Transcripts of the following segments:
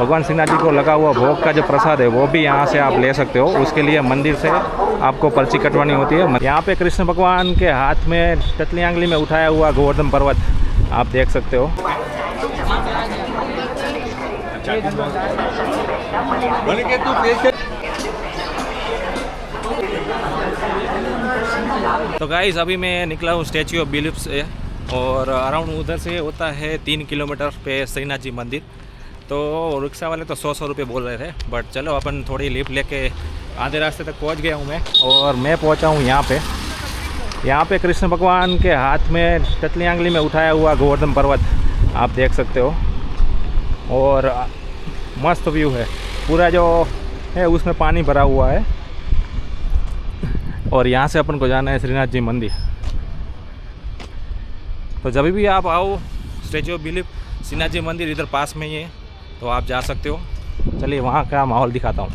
भगवान श्रीनाथ जी को लगा हुआ भोग का जो प्रसाद है वो भी यहाँ से आप ले सकते हो। उसके लिए मंदिर से आपको पर्ची कटवानी होती है। यहाँ पे कृष्ण भगवान के हाथ में टतली आंगली में उठाया हुआ गोवर्धन पर्वत आप देख सकते हो। तो गाइस अभी मैं निकला हूँ स्टैच्यू ऑफ बिलीफ से और अराउंड उधर से होता है 3 किलोमीटर पे श्रीनाथ जी मंदिर। तो रिक्शा वाले तो 100 रुपये बोल रहे थे, बट चलो अपन थोड़ी लिफ्ट लेके आधे रास्ते तक पहुंच गया हूं मैं और मैं पहुंचा हूं यहाँ पे। यहाँ पे कृष्ण भगवान के हाथ में टतली आंगली में उठाया हुआ गोवर्धन पर्वत आप देख सकते हो और मस्त व्यू है। पूरा जो है उसमें पानी भरा हुआ है और यहाँ से अपन को जाना है श्रीनाथ जी मंदिर। तो जब भी आप आओ statue of belief Shrinath ji मंदिर इधर पास में ही है, तो आप जा सकते हो। चलिए वहाँ का माहौल दिखाता हूँ।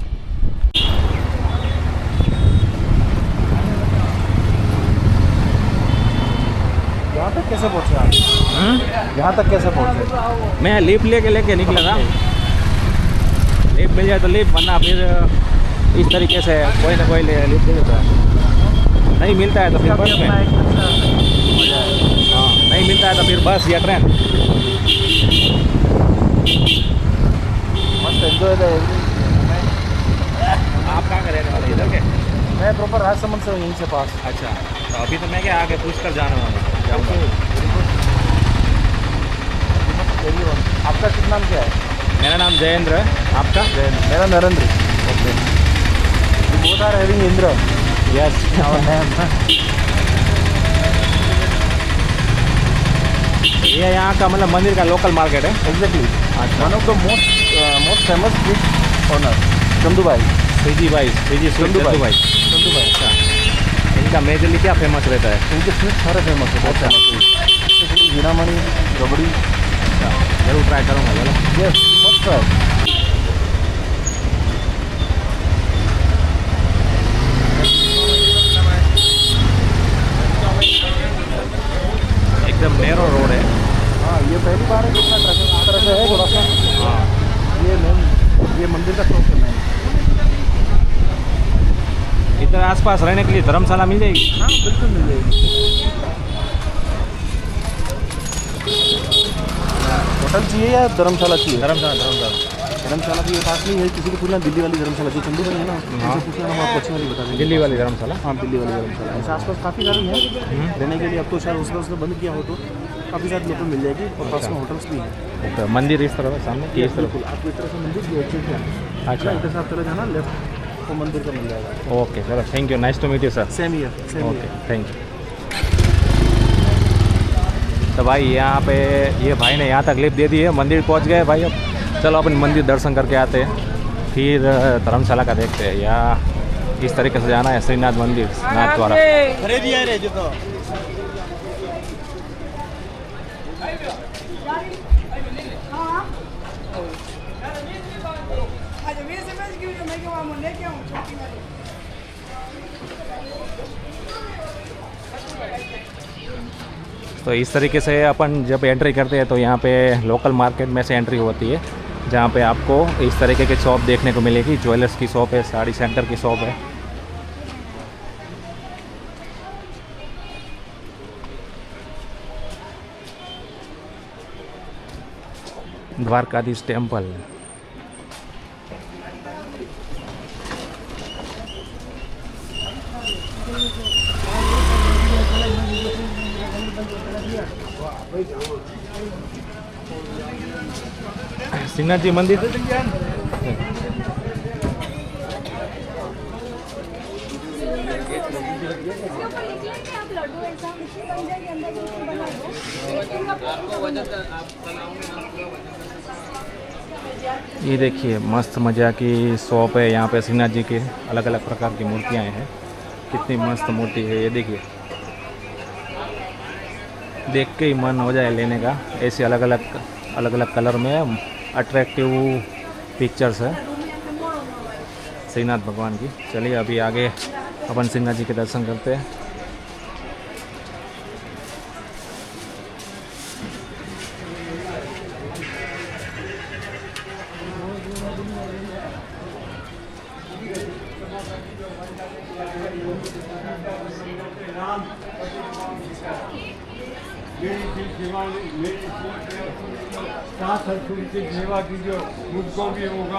यहाँ तक कैसे पहुँचे आप? यहाँ तक कैसे पहुँचे? मैं लिफ्ट लेके निकला था। लिफ्ट मिल जाए तो लिफ्ट, वरना फिर इस तरीके से कोई ना कोई लिफ्ट दे देता है। नहीं मिलता है तो फिर बस में, हाँ नहीं मिलता है तो फिर बस या ट्रेन। मस्त एंजॉय द आप कहाँ के रहने वाले इधर के? मैं प्रॉपर राजसमंद से हूँ, यहीं से पास। अच्छा, तो अभी तो मैं क्या आगे पूछ कर जाना जाऊँगा। आपका शुभ नाम क्या है? मेरा नाम जयेंद्र है। आपका? जयेंद्र। मेरा Narendra. Okay. Both are having Indra. Yes. ये यहाँ का मतलब मंदिर का लोकल मार्केट है। Exactly. One of the most famous sweet corner Chandubhai. Shriji Chandubhai. अच्छा, इनका मेजरली क्या फेमस रहता है? इनके स्वीट सारे फेमस है। अच्छा। स्पेशली हीरामणि, रबड़ी। अच्छा, जरूर ट्राई करूँगा। चलो। Yes, must try. एकदम नैरो रोड है। हाँ, ये पहली बार है कितना ट्रैफिक इस तरह से है थोड़ा सा। हाँ, ये मंदिर का शौक करना है। इधर आसपास रहने के लिए धर्मशाला मिल जाएगी? हाँ, बिल्कुल मिल जाएगी। होटल चाहिए या धर्मशाला चाहिए? धर्मशाला भी पास नहीं है। किसी को पूछना दिल्ली वाली धर्मशाला जो चंदू भाई है ना, हाँ। उनसे पूछना, हम आपको अच्छी वाली बता देंगे। दिल्ली वाली धर्मशाला? हाँ, दिल्ली वाली धर्मशाला। ऐसे आसपास काफ़ी सारी हैं रहने के लिए। अब तो शायद उसने बंद किया हो, तो काफ़ी सारी लोगों मिल जाएगी और पास में होटल्स भी हैं। तो मंदिर इस तरफ है सामने कि इस तरफ? बिल्कुल, आपको इस तरह से मंदिर भी अच्छे से। अच्छा, इधर से आप चले जाना, लेफ्ट तो मंदिर का मिल जाएगा। ओके चलो, thank you, nice to meet you sir. Same here. Okay, thank you. तो भाई यहाँ पे ये भाई ने यहाँ तक लिफ्ट दे दी है। मंदिर पहुँच गए भाई। अब चलो अपन मंदिर दर्शन करके आते हैं, फिर धर्मशाला का देखते हैं। या इस तरीके से जाना है श्रीनाथ मंदिर नाथ द्वारा। तो इस तरीके से अपन जब एंट्री करते हैं तो यहाँ पे लोकल मार्केट में से एंट्री होती है, जहाँ पे आपको इस तरीके की शॉप देखने को मिलेगी। ज्वेलर्स की शॉप है, साड़ी सेंटर की शॉप है। द्वारकाधीश टेम्पल। श्रीनाथ जी मंदिर। ये देखिए मस्त मज़ा की शॉप है। यहाँ पे श्रीनाथ जी के अलग अलग प्रकार की मूर्तियाँ हैं। कितनी मस्त मूर्ति है ये देखिए, देख के ही मन हो जाए लेने का। ऐसे अलग अलग कलर में अट्रैक्टिव पिक्चर्स है श्रीनाथ भगवान की। चलिए अभी आगे अपन श्रीनाथ जी के दर्शन करते हैं।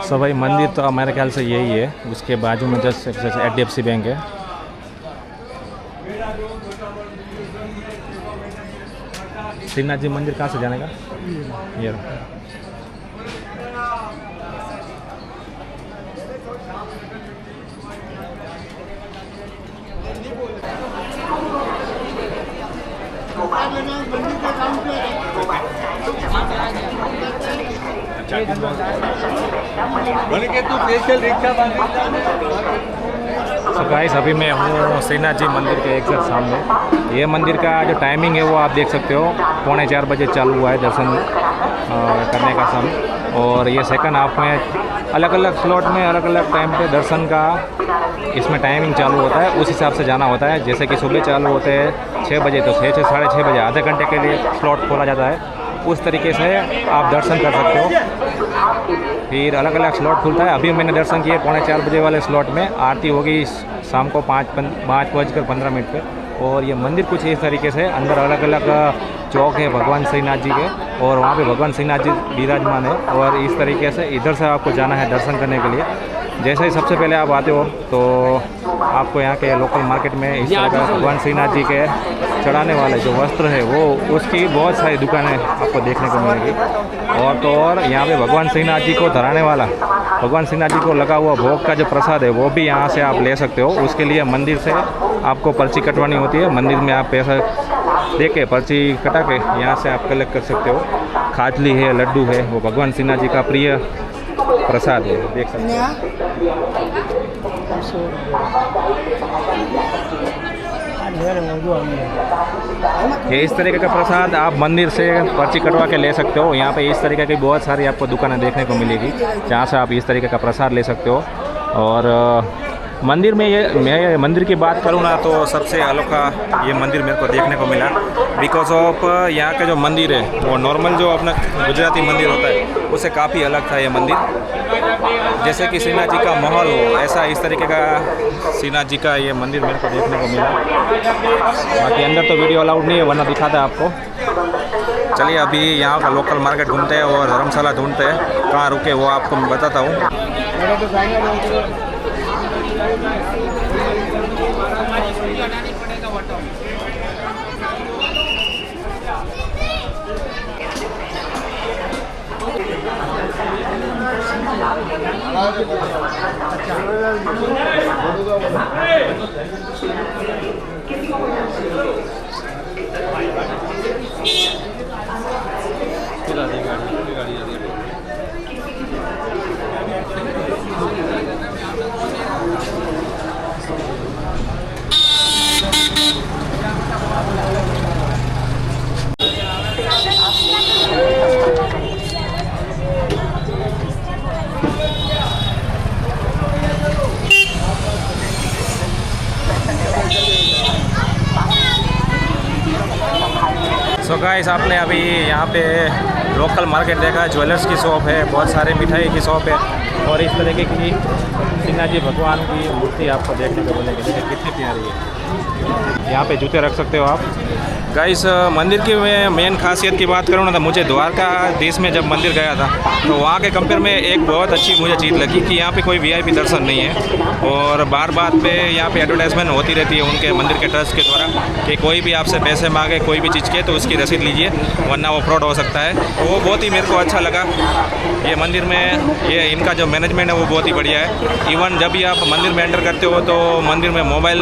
सो भाई मंदिर तो हमारे ख्याल से यही है, उसके बाजू में जस्ट HDFC बैंक है। श्रीनाथ जी मंदिर कहाँ से जाने का? ये गाइस अभी मैं हूँ श्रीनाथ जी मंदिर के एग्जैक्ट सामने। ये मंदिर का जो टाइमिंग है वो आप देख सकते हो, 3:45 बजे चालू हुआ है दर्शन करने का समय। और ये सेकंड हाफ में अलग अलग स्लॉट में अलग अलग टाइम पे दर्शन का इसमें टाइमिंग चालू होता है, उस हिसाब से जाना होता है। जैसे कि सुबह चालू होते हैं 6 बजे, तो 6 साढ़े 6 बजे आधे घंटे के लिए स्लॉट खोला जाता है, उस तरीके से आप दर्शन कर सकते हो। फिर अलग अलग स्लॉट खुलता है। अभी मैंने दर्शन किए 3:45 बजे वाले स्लॉट में। आरती होगी शाम को 5:15 पे। और ये मंदिर कुछ इस तरीके से अंदर अलग अलग चौक है भगवान श्रीनाथ जी के, और वहाँ पे भगवान श्रीनाथ जी विराजमान है। और इस तरीके से इधर से आपको जाना है दर्शन करने के लिए। जैसे ही सबसे पहले आप आते हो तो आपको यहाँ के लोकल मार्केट में इस तरह का भगवान श्रीनाथ जी के चढ़ाने वाले जो वस्त्र है वो उसकी बहुत सारी दुकानें आपको देखने को मिलेगी। और तो और यहाँ पे भगवान श्रीनाथ जी को धराने वाला, भगवान श्रीनाथ जी को लगा हुआ भोग का जो प्रसाद है वो भी यहाँ से आप ले सकते हो। उसके लिए मंदिर से आपको पर्ची कटवानी होती है। मंदिर में आप पैसा दे के पर्ची कटा के यहाँ से आप कलेक्ट कर सकते हो। खाजली है, लड्डू है, वो भगवान श्रीनाथ जी का प्रिय प्रसाद है, देख सकते हैं। ये इस तरीके का प्रसाद आप मंदिर से पर्ची कटवा के ले सकते हो। यहाँ पे इस तरीके की बहुत सारी आपको दुकानें देखने को मिलेगी जहाँ से आप इस तरीके का प्रसाद ले सकते हो। और मंदिर में मैं मंदिर की बात करूँ ना तो सबसे अनोखा ये मंदिर मेरे को देखने को मिला, बिकॉज ऑफ यहाँ का जो मंदिर है वो नॉर्मल जो अपना गुजराती मंदिर होता है उससे काफ़ी अलग था ये मंदिर। जैसे कि श्रीनाथ जी का महल हो, ऐसा इस तरीके का श्रीनाथ जी का ये मंदिर मेरे को देखने को मिला। बाकी अंदर तो वीडियो अलाउड नहीं है, वरना दिखाता है आपको। चलिए अभी यहाँ का लोकल मार्केट घूमते हैं और धर्मशाला ढूंढते हैं, कहाँ रुके वो आपको मैं बताता हूँ। सो गाइस आपने अभी यहाँ पे लोकल मार्केट देखा, ज्वेलर्स की शॉप है, बहुत सारे मिठाई की शॉप है और इस तरीके की श्रीनाथ जी भगवान की मूर्ति आपको देखने को मिलेगी। देखिए कितनी प्यारी है। यहाँ पे जूते रख सकते हो आप। गाइस मंदिर की मैं मेन खासियत की बात करूँ ना तो मुझे द्वारका देश में जब मंदिर गया था तो वहाँ के कंपेयर में एक बहुत अच्छी मुझे चीज़ लगी कि यहाँ पे कोई VIP दर्शन नहीं है। और बार बार पे यहाँ पे एडवर्टाइजमेंट होती रहती है उनके मंदिर के ट्रस्ट के द्वारा कि कोई भी आपसे पैसे मांगे कोई भी चीज़ के तो उसकी रसीद लीजिए वरना वो फ्रॉड हो सकता है। तो वो बहुत ही मेरे को अच्छा लगा। ये मंदिर में ये इनका जो मैनेजमेंट है वो बहुत ही बढ़िया है। इवन जब भी आप मंदिर में एंटर करते हो तो मंदिर में मोबाइल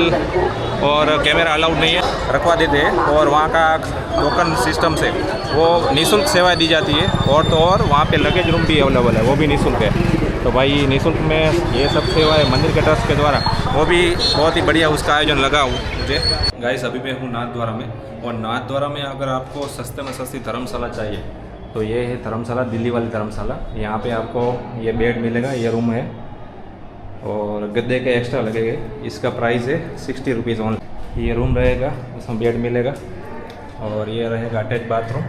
और कैमरा अलाउड नहीं है, रखवा देते हैं। और वहाँ का टोकन सिस्टम से वो निःशुल्क सेवाएं दी जाती है। और तो और वहाँ पे लगेज रूम भी अवेलेबल है, वो भी निःशुल्क है। तो भाई निःशुल्क में ये सब सेवाएं मंदिर के ट्रस्ट के द्वारा वो भी बहुत ही बढ़िया उसका आयोजन लगा मुझे। गाइस अभी मैं हूँ नाथद्वारा में, और नाथद्वारा में अगर आपको सस्ते में सस्ती धर्मशाला चाहिए तो ये है धर्मशाला, दिल्ली वाली धर्मशाला। यहाँ पे आपको ये बेड मिलेगा, ये रूम है और गद्दे के एक्स्ट्रा लगेंगे। इसका प्राइस है 60 रुपीज़ ओनली। ये रूम रहेगा, उसमें बेड मिलेगा और ये रहेगा अटैच बाथरूम।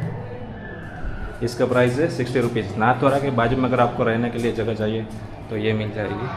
इसका प्राइस है 60 रुपीज़। नाथद्वारा के बाजू में अगर आपको रहने के लिए जगह चाहिए तो ये मिल जाएगी।